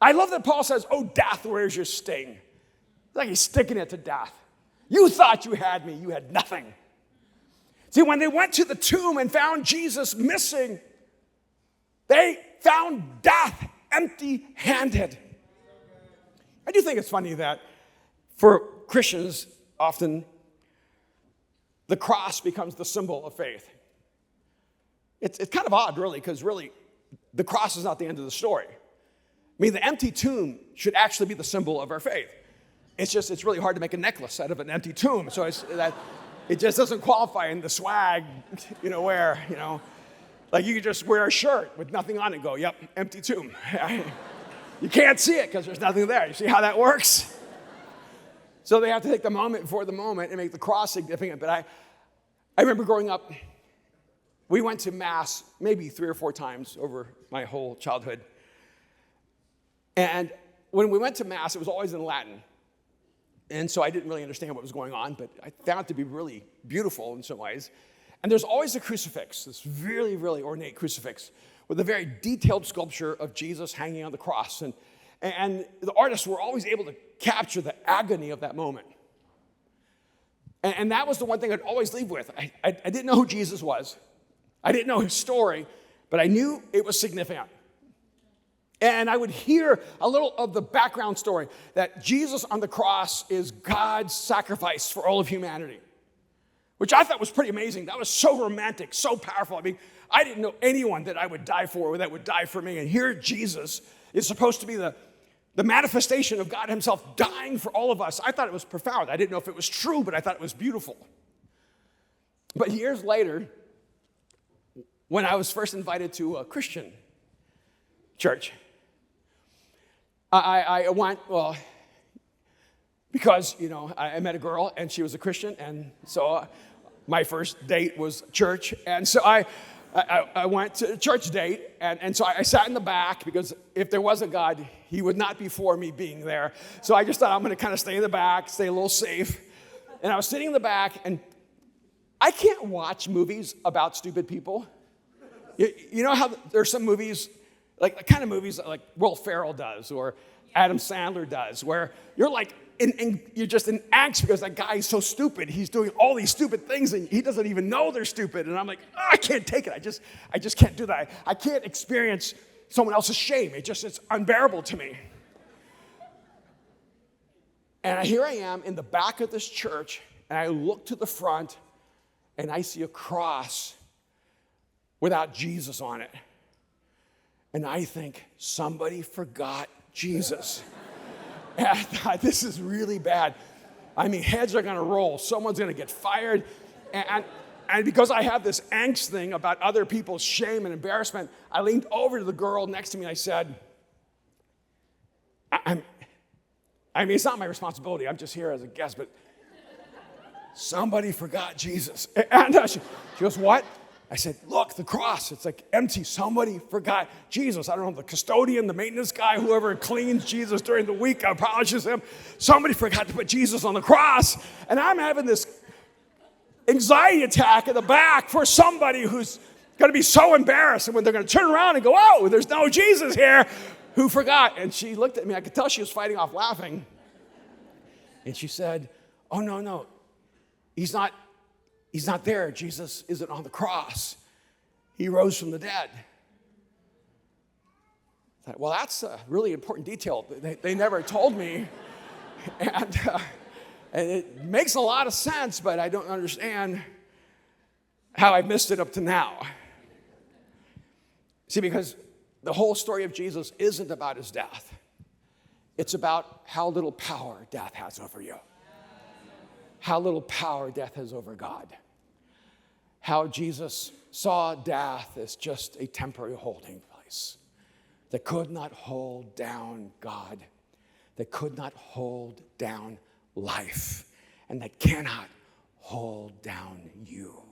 I love that Paul says, oh, death, where's your sting? It's like he's sticking it to death. You thought you had me. You had nothing. See, when they went to the tomb and found Jesus missing, they found death empty-handed. I do think it's funny that for Christians, often the cross becomes the symbol of faith. It's kind of odd, really, because really, the cross is not the end of the story. I mean, the empty tomb should actually be the symbol of our faith. It's really hard to make a necklace out of an empty tomb, so it just doesn't qualify in the swag, where, like you could just wear a shirt with nothing on it and go, yep, empty tomb. You can't see it because there's nothing there. You see how that works? So they have to take the moment before the moment and make the cross significant. But I remember growing up, we went to Mass maybe 3 or 4 times over my whole childhood. And when we went to Mass, it was always in Latin. And so I didn't really understand what was going on, but I found it to be really beautiful in some ways. And there's always a crucifix, this really, really ornate crucifix, with a very detailed sculpture of Jesus hanging on the cross. And the artists were always able to capture the agony of that moment. And that was the one thing I'd always leave with. I didn't know who Jesus was. I didn't know his story, but I knew it was significant. And I would hear a little of the background story that Jesus on the cross is God's sacrifice for all of humanity, which I thought was pretty amazing. That was so romantic, so powerful. I mean, I didn't know anyone that I would die for or that would die for me. And here Jesus is supposed to be the manifestation of God himself dying for all of us. I thought it was profound. I didn't know if it was true, but I thought it was beautiful. But years later, when I was first invited to a Christian church, I went, because, I met a girl and she was a Christian, and so my first date was church, and so I went to a church date, and so I sat in the back, because if there was a God, he would not be for me being there. So I just thought I'm going to kind of stay in the back, stay a little safe, and I was sitting in the back, and I can't watch movies about stupid people. You know how there's some movies, like the kind of movies like Will Ferrell does or Adam Sandler does, where you're like, you're just in angst because that guy is so stupid. He's doing all these stupid things and he doesn't even know they're stupid. And I'm like, I can't take it. I just can't do that. I can't experience someone else's shame. It's unbearable to me. And here I am in the back of this church, and I look to the front and I see a cross without Jesus on it. And I think, somebody forgot Jesus. And I thought, this is really bad. I mean, heads are going to roll. Someone's going to get fired. And because I have this angst thing about other people's shame and embarrassment, I leaned over to the girl next to me and I said, I mean, it's not my responsibility. I'm just here as a guest, but somebody forgot Jesus. And she goes, what? I said, look, the cross, it's like empty. Somebody forgot Jesus. I don't know, the custodian, the maintenance guy, whoever cleans Jesus during the week, polishes him. Somebody forgot to put Jesus on the cross. And I'm having this anxiety attack in the back for somebody who's going to be so embarrassed. And when they're going to turn around and go, oh, there's no Jesus here, who forgot? And she looked at me. I could tell she was fighting off laughing. And she said, oh, no, he's not there. Jesus isn't on the cross. He rose from the dead. I thought, well, that's a really important detail. They never told me. And it makes a lot of sense, but I don't understand how I've missed it up to now. See, because the whole story of Jesus isn't about his death. It's about how little power death has over you. How little power death has over God. How Jesus saw death as just a temporary holding place that could not hold down God, that could not hold down life, and that cannot hold down you.